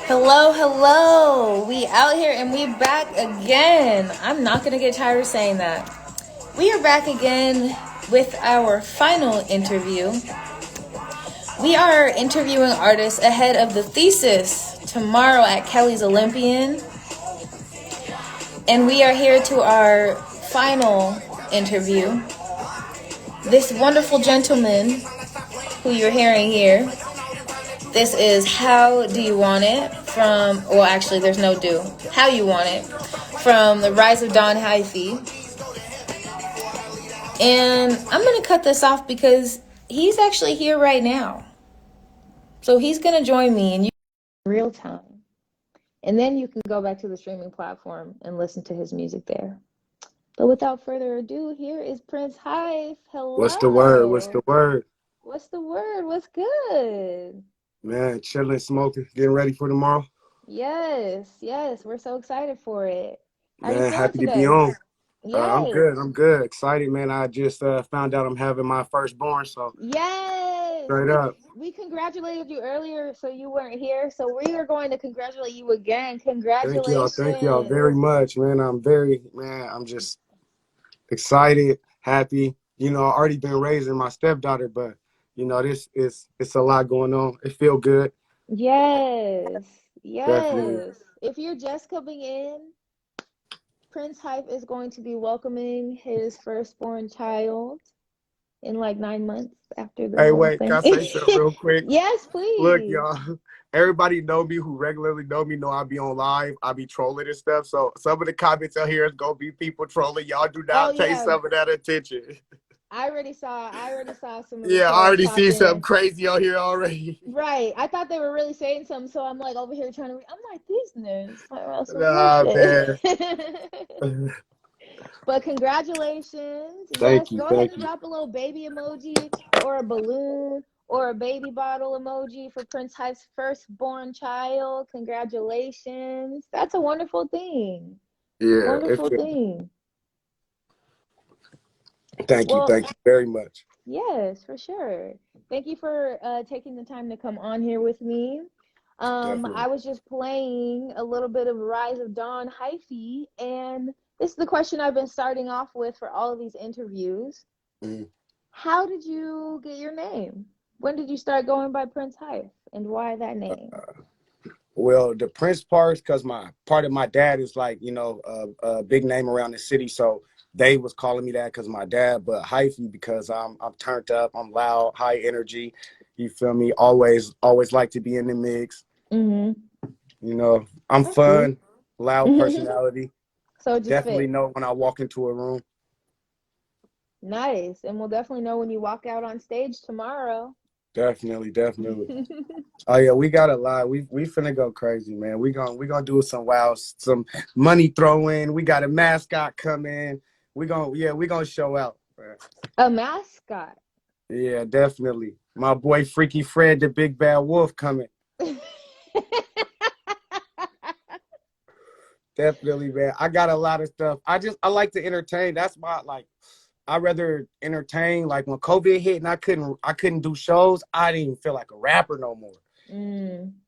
Hello, hello. We out here and we back again. I'm not going to get tired of saying that. We are back again with our final interview. We are interviewing artists ahead of the Thesis tomorrow at Kelly's Olympian. And we are here to our final interview. This wonderful gentleman who you're hearing here, this is How Do You Want It from, well, actually, there's no do. How You Want It from The Rise of Don Hyphy. And I'm going to cut this off because he's actually here right now. So he's going to join me in real time. And then you can go back to the streaming platform and listen to his music there. But without further ado, here is Prince Hyph. Hello. What's the word? What's the word? What's the word? What's good? Man, chilling, smoking, getting ready for tomorrow. Yes. We're so excited for it. How Man, you happy today? to be on. Yes. I'm good. Excited, man. I just found out I'm having my firstborn, so. Yes. Straight up. We congratulated you earlier, so you weren't here. So we are going to congratulate you again. Congratulations. Thank y'all very much, man. I'm just excited, happy. I already been raising my stepdaughter, but it's a lot going on. It feel good. Yes. Definitely. If you're just coming in, Prince Hyph is going to be welcoming his firstborn child in like 9 months after the Hey, whole wait, thing. can I say something real quick? Yes, please. Look, y'all, everybody know me who regularly know me know I be on live. I be trolling and stuff. So some of the comments out here is going to be people trolling. Y'all do not pay some of that attention. I already saw some of the Yeah, I already see something in. crazy out here already. Right. I thought they were really saying something, so I'm like over here trying to I'm like, these nerds. Nah, man. But congratulations. Thank you. Go ahead and drop a little baby emoji or a balloon or a baby bottle emoji for Prince Hyph's firstborn child. Congratulations. That's a wonderful thing. Yeah. Wonderful thing. Thank you very much. Yes, for sure. Thank you for taking the time to come on here with me. I was just playing a little bit of Rise of Don Hyphy, and this is the question I've been starting off with for all of these interviews. Mm-hmm. How did you get your name? When did you start going by Prince Hyph, and why that name? Well, the Prince part, because part of my dad is like, a big name around the city, so they was calling me that because my dad, but Hyphy because I'm turned up, I'm loud, high energy. You feel me? Always like to be in the mix. Mm-hmm. I'm fun, loud personality. So it just definitely know when I walk into a room. Nice, and we'll definitely know when you walk out on stage tomorrow. Definitely. Oh yeah, we got a lot. We finna go crazy, man. We gonna do some money throwing. We got a mascot coming. We gonna show out. Man. A mascot. Yeah, definitely. My boy Freaky Fred, the big bad wolf, coming. Definitely, man. I got a lot of stuff. I like to entertain. That's my I'd rather entertain. Like when COVID hit and I couldn't do shows, I didn't even feel like a rapper no more.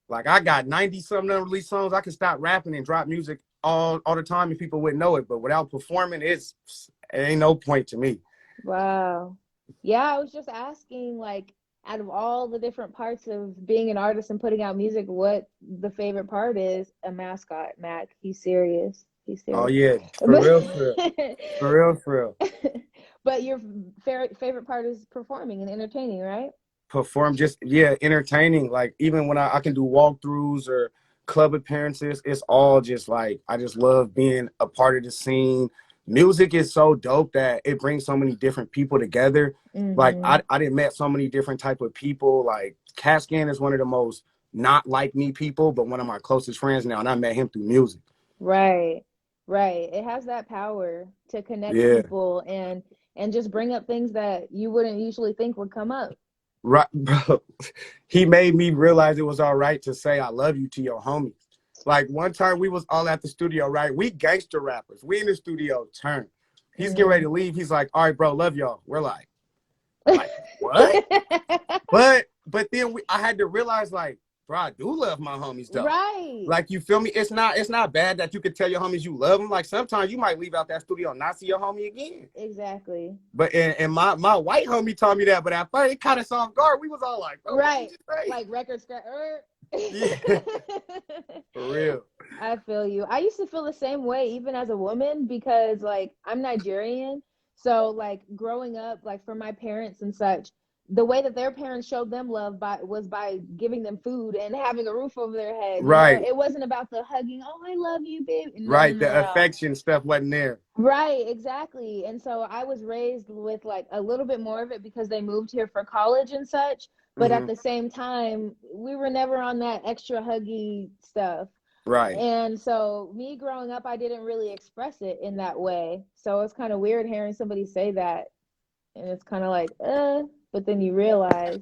Like I got 90-something unreleased songs. I could stop rapping and drop music all the time and people wouldn't know it. But without performing, it ain't no point to me. Wow. Yeah, I was just asking, like, out of all the different parts of being an artist and putting out music, what the favorite part is. A mascot, Mac. He's serious. Oh yeah, for real. But your favorite part is performing and entertaining, right? Entertaining. Like even when I can do walkthroughs or club appearances, it's all just like I just love being a part of the scene. Music is so dope that it brings so many different people together. Mm-hmm. Like I done met so many different type of people. Like Cascan is one of the most not like me people, but one of my closest friends now, and I met him through music. Right. It has that power to connect people and just bring up things that you wouldn't usually think would come up. Right, bro. He made me realize it was all right to say I love you to your homies. Like one time we was all at the studio, right? We gangster rappers. We in the studio, turn. He's getting ready to leave. He's like, all right, bro, love y'all. We're like what? but then I had to realize, like, bro, I do love my homies though. Right. Like, you feel me? It's not bad that you could tell your homies you love them. Like, sometimes you might leave out that studio and not see your homie again. Exactly. But and my white homie told me that, but at first it kind of soft guard. We was all like, bro, what you Right. just say? Like record scratch. Yeah, for real. I feel you. I used to feel the same way even as a woman because like I'm Nigerian. So like growing up, like for my parents and such, the way that their parents showed them love was by giving them food and having a roof over their head. You know, Right, it wasn't about the hugging, oh I love you, babe. No, no, right. no, The no. affection stuff wasn't there. Right, exactly. And so I was raised with like a little bit more of it because they moved here for college and such. But at Hmm. the same time, we were never on that extra huggy stuff. Right. And so me growing up, I didn't really express it in that way. So it's kind of weird hearing somebody say that. And it's kind of like, but then you realize,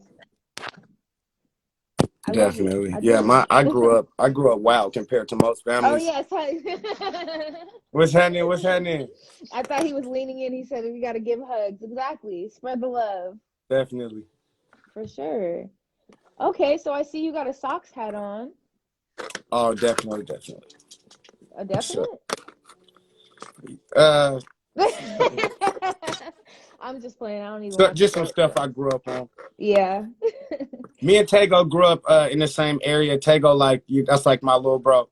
I love you. Definitely. I Yeah, do. I grew up wild compared to most Oh, families. yes. What's happening? What's happening? I thought he was leaning in. He said, we got to give hugs. Exactly. Spread the love. Definitely. For sure. Okay, so I see you got a socks hat on. Oh, definitely, definitely. A So, definite? uh, I'm just playing. I don't even so watch just some sports. stuff So. I grew up on. Yeah. Me and Tago grew up in the same area. Tago, like you, that's like my little bro.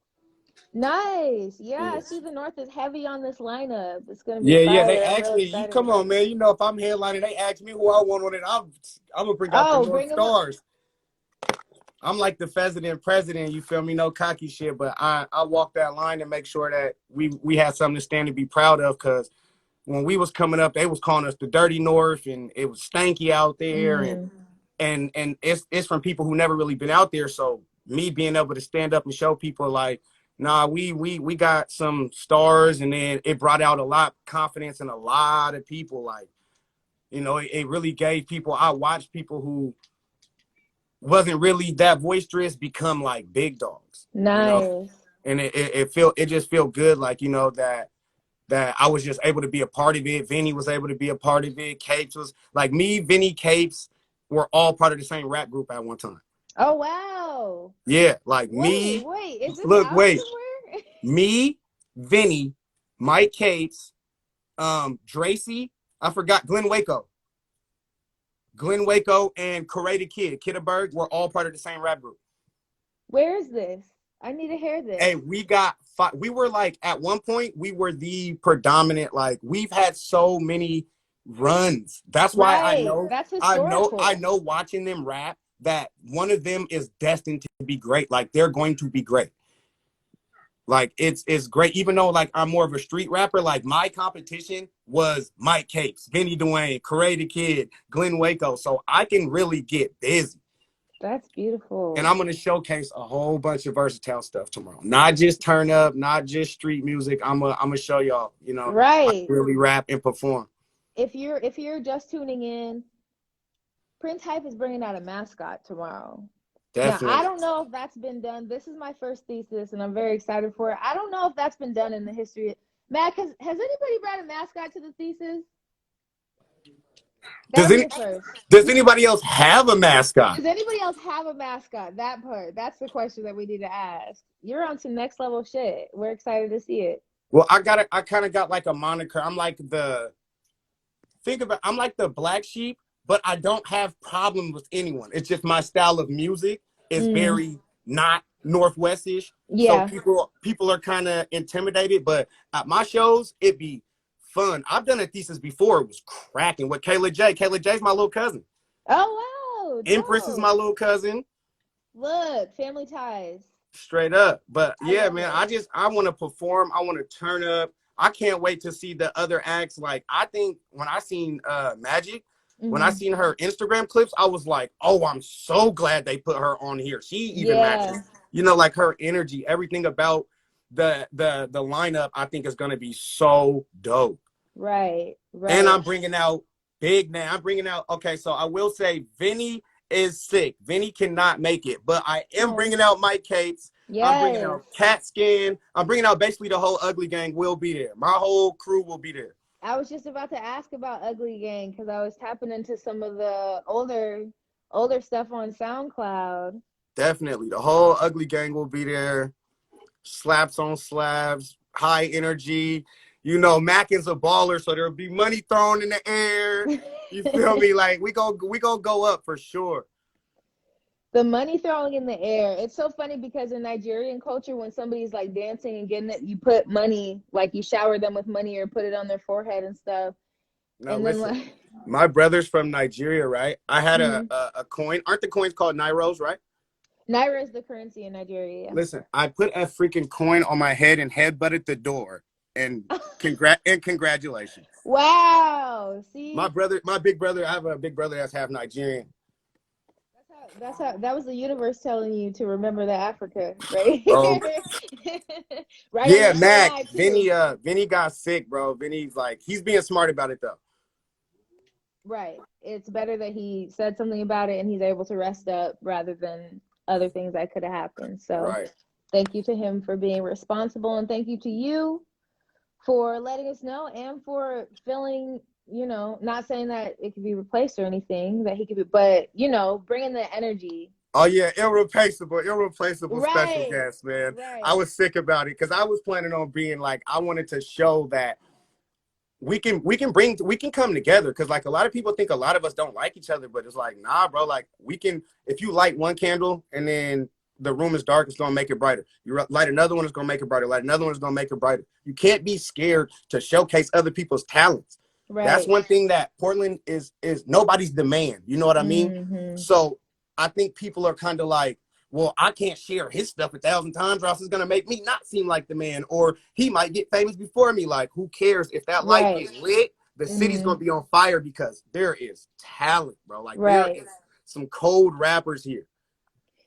Nice. Yeah, I Yeah. see the North is heavy on this lineup. It's gonna be Yeah, yeah. They fire. I'm asked real me, you excited come on, about it. man. You know, if I'm headlining, they ask me who I want on it. I'm gonna bring out the Oh, North bring them up. Stars. I'm like the president, you feel me? No cocky shit, but I walk that line and make sure that we had something to stand to be proud of. Cause when we was coming up, they was calling us the dirty North, and it was stanky out there, Mm, and it's from people who never really been out there. So me being able to stand up and show people like, nah, we got some stars, and then it brought out a lot of confidence in a lot of people. Like, you know, it really gave people. I watched people who wasn't really that boisterous become like big dogs, you know, nice. and it just feel good, like, you know, that I was just able to be a part of it. Vinny was able to be a part of it. Capes was like me, Vinny, Capes were all part of the same rap group at one time. Oh wow. Yeah, like Wait, me, wait. Is this look, out wait, somewhere? me, Vinny, Mike Capes, Dracy, I forgot Glenn Waco, and Corey the Kid, Kitterberg were all part of the same rap group. Where is this? I need to hear this. Hey, we were like, at one point, we were the predominant, like, we've had so many runs. That's why Right. That's I historical. know watching them rap that one of them is destined to be great. Like, they're going to be great. Like, it's great. Even though like I'm more of a street rapper, like my competition was Mike Capes, Vinny Dwayne, Corey the Kid, Glenn Waco. So I can really get busy. That's And beautiful. I'm going to showcase a whole bunch of versatile stuff tomorrow. Not just turn up, not just street music. I'm going to show y'all, you know, I Right. really rap and perform. If you're just tuning in, Prince Hyph is bringing out a mascot tomorrow. Now, I Definitely. don't know if that's been done. This is my first thesis, and I'm very excited for it. I don't know if that's been done in the history. Matt, has anybody brought a mascot to the thesis? Does That'll be any a first. does anybody else have a mascot? Does anybody else have a mascot? That part. That's the question that we need to ask. You're on some next level shit. We're excited to see it. Well, I kind of got like a moniker. I'm like the black sheep, but I don't have problems with anyone. It's just my style of music is Mm, very not Northwestish. So yeah. people are kind of intimidated, but at my shows, it'd be fun. I've done a thesis before. It was cracking with Kayla J. Kayla J's my little cousin. Oh, Empress is wow. my Dope. little cousin. Look, family ties. Straight up. But I yeah, love man, it. I want to perform. I want to turn up. I can't wait to see the other acts. Like, I think when I seen Magic, when I Hmm. seen her Instagram clips, I was like, oh, I'm so glad they put her on here. She even matches, Yeah. you know, like her energy, everything about the lineup, I think is gonna be so dope. Right. And Right. I'm bringing out big now. I'm bringing out, okay, so I will say Vinny is sick. Vinny cannot make it, but I am Oh, bringing out Mike Capes. I'm bringing yes. out Cat Skin. I'm bringing out basically the whole Ugly Gang will be there. My whole crew will be there. I was just about to ask about Ugly Gang because I was tapping into some of the older stuff on SoundCloud. Definitely. The whole ugly gang will be there. Slaps on slabs, high energy. You know, Mac is a baller, so there'll be money thrown in the air. You feel me? Like we gonna go up for sure. The money throwing in the air. It's so funny because in Nigerian culture, when somebody's like dancing and getting it, you put money, like you shower them with money or put it on their forehead and stuff. Now And then listen, like my brother's from Nigeria, right? I had mhm. a coin. Aren't the coins called Nairos, right? Naira is the currency in Nigeria. Listen, I put a freaking coin on my head and headbutted the door. And congratulations. Wow. My See, brother, my big brother, I have a big brother that's half Nigerian. that's how that was the universe telling you to remember the Africa, right? Bro, Right on yeah, your third Mac, eye too. Vinny got sick, bro. Vinny's like, he's being smart about it though. Right. It's better that he said something about it and he's able to rest up rather than other things that could have happened. So Right. thank you to him for being responsible, and thank you to you for letting us know and for feeling, not saying that it could be replaced or anything that he could be, but bringing the energy. Oh yeah, irreplaceable special Right. guest, man. I Right. was sick about it because I was planning on being like, I wanted to show that we can come together because like a lot of people think a lot of us don't like each other, but it's like, nah, bro, like we can, if you light one candle and then the room is dark, it's gonna make it brighter. You light another one, it's gonna make it brighter. Light another one, it's gonna make it brighter. You can't be scared to showcase other people's talents. That's Right. one thing that Portland is nobody's demand. You know what I mean? Mm-hmm. So I think people are kind of like, well, I can't share his stuff 1,000 times or else it's going to make me not seem like the man, or he might get famous before me. Like, who cares? If that light Right. gets lit, the city's Mm-hmm. going to be on fire because there is talent, bro. Like, there Right. is some cold rappers here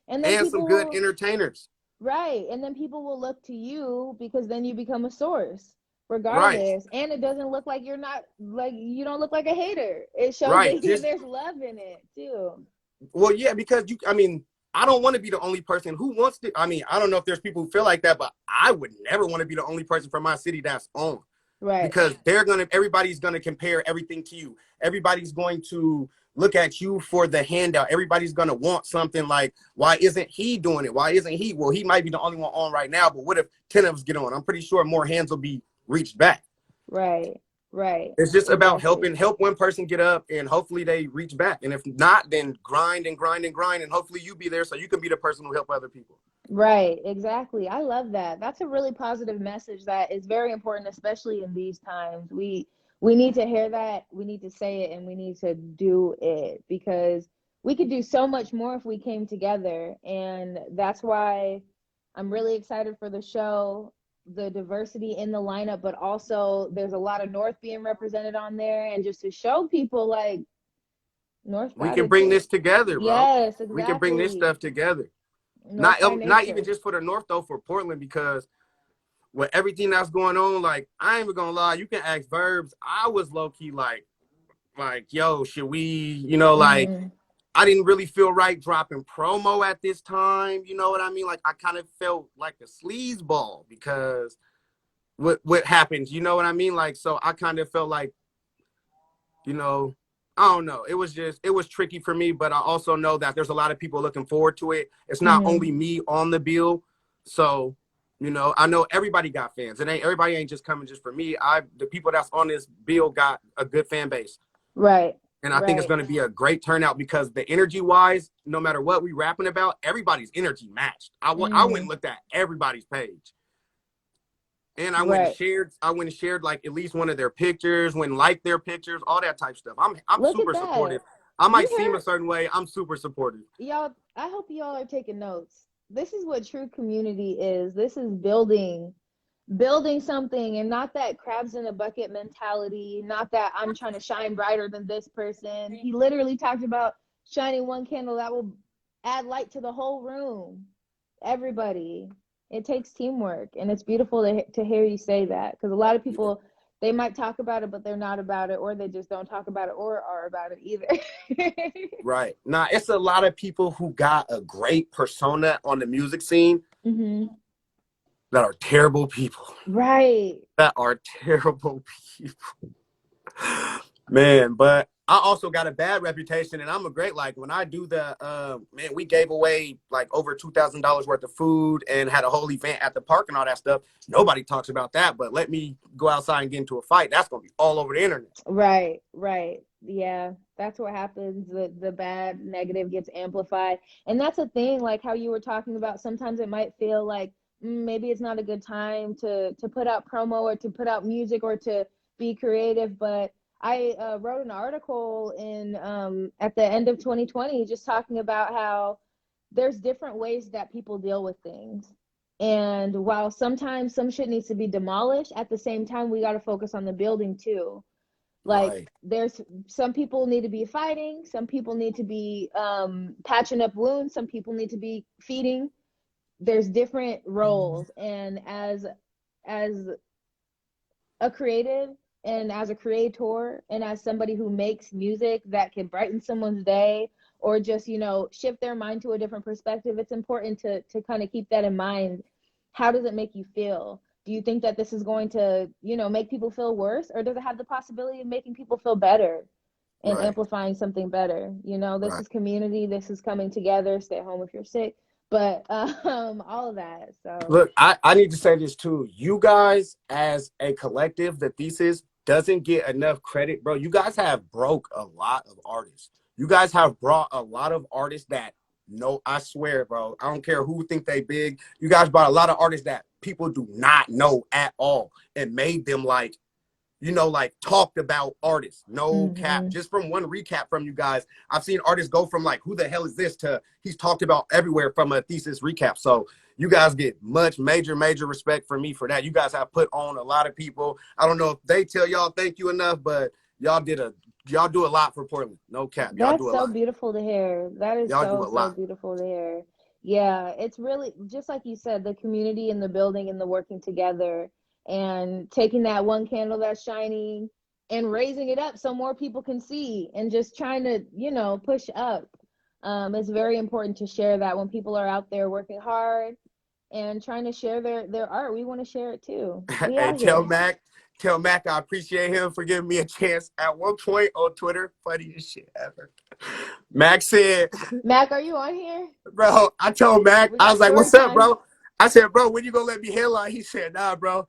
And then and some people good will entertainers. Right. And then people will look to you because then you become a source Right, regardless. And it doesn't look like you're not like you don't look like a hater. It shows right. that Just, there's love in it too. well, yeah, because I mean, I don't want to be the only person who wants to. I mean, I don't know if there's people who feel like that, but I would never want to be the only person from my city that's on. Right. Because everybody's gonna compare everything to you. Everybody's going to look at you for the handout. Everybody's gonna want something like, why isn't he doing it? Why isn't he? Well, he might be the only one on right now, but what if 10 of us get on? I'm pretty sure more hands will be reached back. Right. Right. It's just about Exactly. help one person get up and hopefully they reach back. And if not, then grind and grind and grind. And hopefully you be there so you can be the person who help other people. Right, exactly. I love that. That's a really positive message that is very important, especially in these times. We need to hear that, we need to say it, and we need to do it because we could do so much more if we came together. And that's why I'm really excited for the show, the diversity in the lineup, but also there's a lot of North being represented on there, and just to show people like North We got can it bring too. this together, bro. Yes, We can bring this exactly. stuff together. North by Not even nature. just for the North though, for Portland, because with everything that's going on, like I ain't even gonna lie, you can ask Verbs. I was low key like, yo, should we, like Mm-hmm. I didn't really feel right dropping promo at this time. You know what I mean? Like I kind of felt like a sleazeball because what happens, you know what I mean? Like so I kind of felt like, you know, I don't know. It was tricky for me, but I also know that there's a lot of people looking forward to it. It's not Mm-hmm. only me on the bill. So, I know everybody got fans. Everybody ain't just coming just for me. The people that's on this bill got a good fan base. Right. And I think it's Right. going to be a great turnout because the energy wise, no matter what we rapping about, everybody's energy matched. I went Mm-hmm. and looked at everybody's page. And Right. I went and shared like at least one of their pictures, went and liked their pictures, all that type stuff. I'm Look at super that. supportive. I You might seem a heard certain way. I'm super supportive. y'all. I hope y'all are taking notes. This is what true community is. This is building something, and not that crabs in a bucket mentality, not that I'm trying to shine brighter than this person. He literally talked about shining one candle that will add light to the whole room. Everybody. It takes teamwork, and it's beautiful to hear you say that because a lot of Yeah. people, they might talk about it but they're not about it, or they just don't talk about it or are about it either. Right. Now, it's a lot of people who got a great persona on the music scene Mm-hmm. that are terrible people. Right. That are terrible people. Man, but I also got a bad reputation, and I'm a great, like, when I do the, man, we gave away like over $2,000 worth of food and had a whole event at the park and all that stuff. Nobody talks about that, but let me go outside and get into a fight. That's going to be all over the internet. Right, right. Yeah, that's what happens. The bad negative gets amplified. And that's a thing, like how you were talking about, sometimes it might feel like maybe it's not a good time to put out promo or to put out music or to be creative, but I wrote an article in at the end of 2020 just talking about how there's different ways that people deal with things. And while sometimes some shit needs to be demolished, at the same time we got to focus on the building too. Like Right. there's some people need to be fighting, some people need to be patching up wounds, some people need to be feeding. There's different roles, and as a creative and as a creator and as somebody who makes music that can brighten someone's day or just, you know, shift their mind to a different perspective, it's important to kind of keep that in mind. How does it make you feel? Do you think that this is going to, you know, make people feel worse, or does it have the possibility of making people feel better and Right. amplifying something better? You know, this Right. is community, this is coming together, stay at home if you're sick, but all of that. So Look, I need to say this too. You guys, as a collective, the Thesis doesn't get enough credit, bro. You guys have broke a lot of artists. You guys have brought a lot of artists that, no, I swear, bro. I don't care who think they big. You guys brought a lot of artists that people do not know at all and made them like, you know, like talked about artists. No cap. Just from one recap from you guys, I've seen artists go from like, who the hell is this, to he's talked about everywhere from a Thesis recap. So you guys get much major respect from me for that. You guys have put on a lot of people. I don't know if they tell y'all thank you enough, but y'all do a lot for Portland. No cap. Y'all that's do a so lot. beautiful to hear. That is Y'all do a so lot. beautiful to hear. Yeah, it's really just like you said, the community and the building and the working together and taking that one candle that's shining and raising it up so more people can see and just trying to, you know, push up. It's very important to share that when people are out there working hard and trying to share their art. We want to share it too. We Hey, out here. tell Mac I appreciate him for giving me a chance at one point on Twitter. Funniest shit ever. Mac said, Mac, are you on here? bro, I told Mac, We I got was like, story what's up, time. bro? I said, bro, when you gonna let me headline? He said, nah, bro.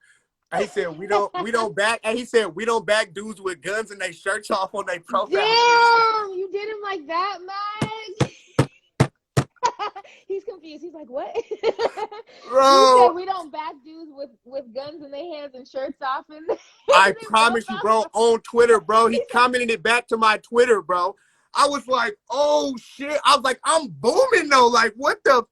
He said, we don't back, and he said, we don't back dudes with guns and they shirts off on their profile picture. Damn, you did him like that, Mac. He's confused. He's like, "What?" You said Bro, we don't back dudes with guns in their hands and shirts off in, in I their promise you, bro, profile. on Twitter, bro. He He said, commented it back to my Twitter, bro. I was like, oh shit. I was like, I'm booming though. Like, what the?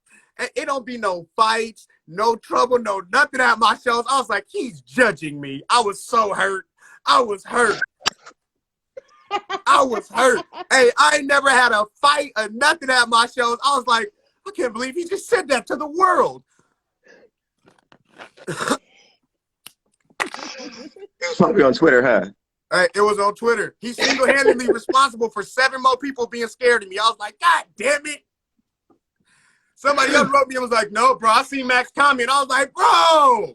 It don't be no fights, no trouble, no nothing at my shows. I was like, he's judging me. I was so hurt. I was hurt. I was hurt. Hey, I ain't never had a fight or nothing at my shows. I was like, I can't believe he just said that to the world. It's probably on Twitter, huh? It was on Twitter. He's single-handedly responsible for 7 more people being scared of me. I was like, God damn it. Somebody else wrote me and was like, no, bro, I see Max comment. I was like, bro.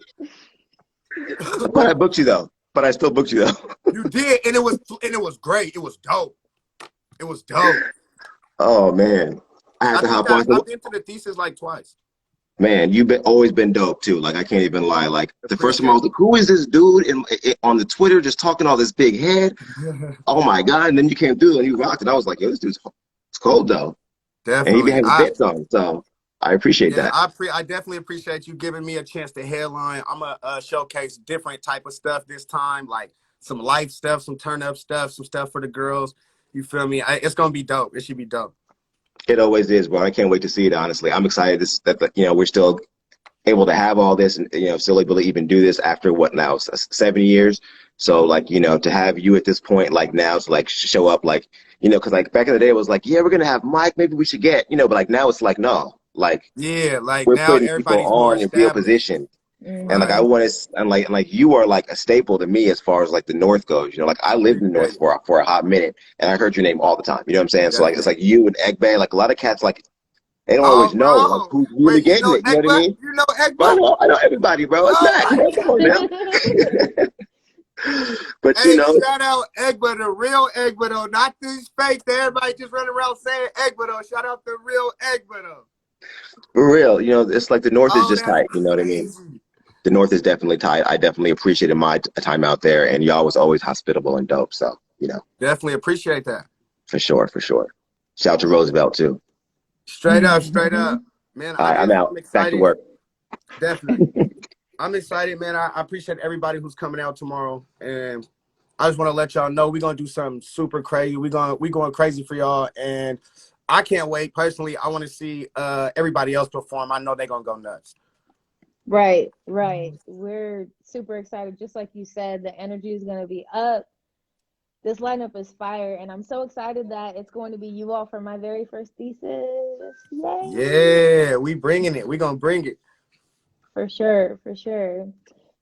But I booked you though. But I still booked you though. You did, and it was great. It was dope. It was dope. Oh man, I had to hop on. I've been to the Thesis like twice. Man, you've always been dope too. Like I can't even lie. Like the first time I Appreciate was like, "Who is this dude?" On the Twitter, just talking all this big head. it. Oh my god! And then you came through and you rocked it. I was like, "Yo, this dude's it's cold though," and he be Definitely. having bits on. So I appreciate that. I definitely appreciate you giving me a chance to headline. I'm gonna showcase different type of stuff this time, like some life stuff, some turn up stuff, some stuff for the girls. You feel me? It's gonna be dope. It should be dope. It always is, bro. I can't wait to see it. Honestly, I'm excited that we're still able to have all this and still able to even do this after what now 7 years. So like to have you at this point, like now to like show up, like because like back in the day it was like, yeah, we're gonna have Mike, maybe we should get but like now it's like, no, like Yeah, like we're now putting people everybody's more on in real established. position. And like Right. I want to, and like you are like a staple to me as far as like the North goes. Like I lived in the North Appreciate for a hot minute, and I heard your name all the time. You know what I'm saying? So like it's definitely. like you and Eggbay, like a lot of cats, like they don't Oh, always know like bro. who's really Wait, you getting know it. You know what I Egba? mean? You know But Egba? I know everybody, bro. It's Oh Mac. my Come on now. But Hey, shout out Egba, the real Egba though, not these fake that everybody just running around saying Egba though. Shout out the real Egba though. for real, it's like the North is Oh, just that's tight. You know what I mean? crazy. The North is definitely tight. I definitely appreciated my time out there, and y'all was always hospitable and dope. So, Definitely appreciate that. for sure, for sure. Shout out to Roosevelt too. Straight up, straight up. Man, All right, I'm out. I'm Back to excited. work. Definitely. I'm excited, man. I appreciate everybody who's coming out tomorrow. And I just want to let y'all know we're gonna do something super crazy. We going crazy for y'all. And I can't wait. Personally, I want to see everybody else perform. I know they're gonna go nuts. Right. We're super excited. Just like you said, the energy is going to be up. This lineup is fire, and I'm so excited that it's going to be you all for my very first thesis. Yay! Yeah, we bringing it. We gonna bring it. For sure.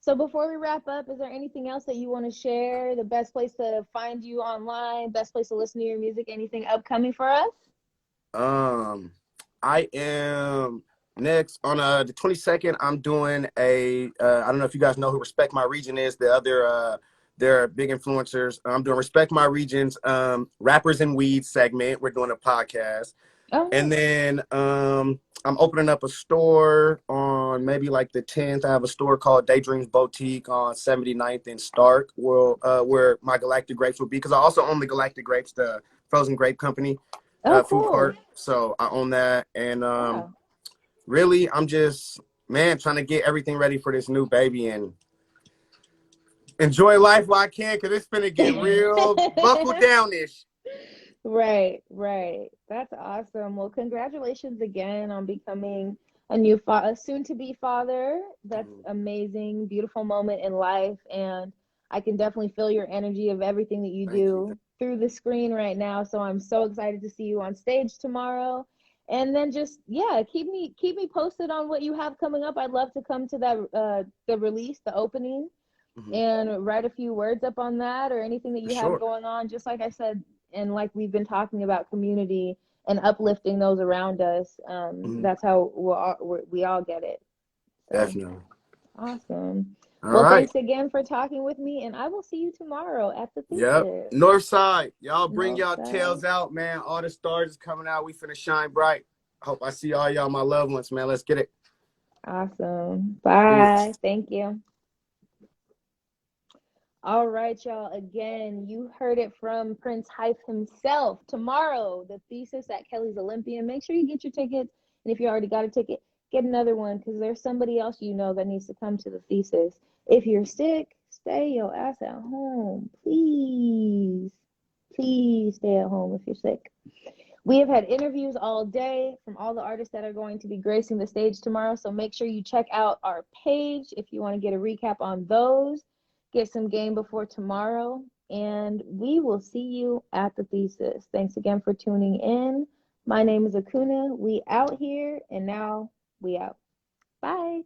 So before we wrap up, is there anything else that you want to share? The best place to find you online, best place to listen to your music, anything upcoming for us? I am next on the 22nd. I'm doing I don't know if you guys know who Respect My Region is. The other they're big influencers. I'm doing Respect My Region's Rappers and Weeds segment. We're doing a podcast. Oh, And then I'm opening up a store on maybe like the 10th. I have a store called Daydreams Boutique on 79th and Stark, where my Galactic Grapes will be. Because I also own the Galactic Grapes, the frozen grape company, food cool. court. So I own that. And Wow. really, I'm just, man, trying to get everything ready for this new baby and enjoy life while I can, because it's finna get real buckle down-ish. Right. That's awesome. Well, congratulations again on becoming a soon-to-be father. That's amazing. Beautiful moment in life, and I can definitely feel your energy of everything that you Thank do you. through the screen right now. So I'm so excited to see you on stage tomorrow. And then just keep me posted on what you have coming up. I'd love to come to that the release, the opening, and write a few words up on that or anything that For you have sure. going on. Just like I said, and like we've been talking about community and uplifting those around us. That's how we all get it. So Definitely. awesome. All Well, right. thanks again for talking with me, and I will see you tomorrow at the Yep. thesis. North side. Y'all bring y'all Northside. tails out, man. All the stars is coming out. We finna shine bright. Hope I see all y'all, my loved ones, man. Let's get it. Awesome. Peace. Bye. Thank you. All right, y'all. Again, you heard it from Prince Hyph himself. Tomorrow, the thesis at Kelly's Olympian. Make sure you get your tickets. And if you already got a ticket, get another one because there's somebody else you know that needs to come to the thesis. If you're sick, stay your ass at home. Please. Please stay at home if you're sick. We have had interviews all day from all the artists that are going to be gracing the stage tomorrow. So make sure you check out our page if you want to get a recap on those. Get some game before tomorrow. And we will see you at the thesis. Thanks again for tuning in. My name is Akunna. We out here, and now we out. Bye.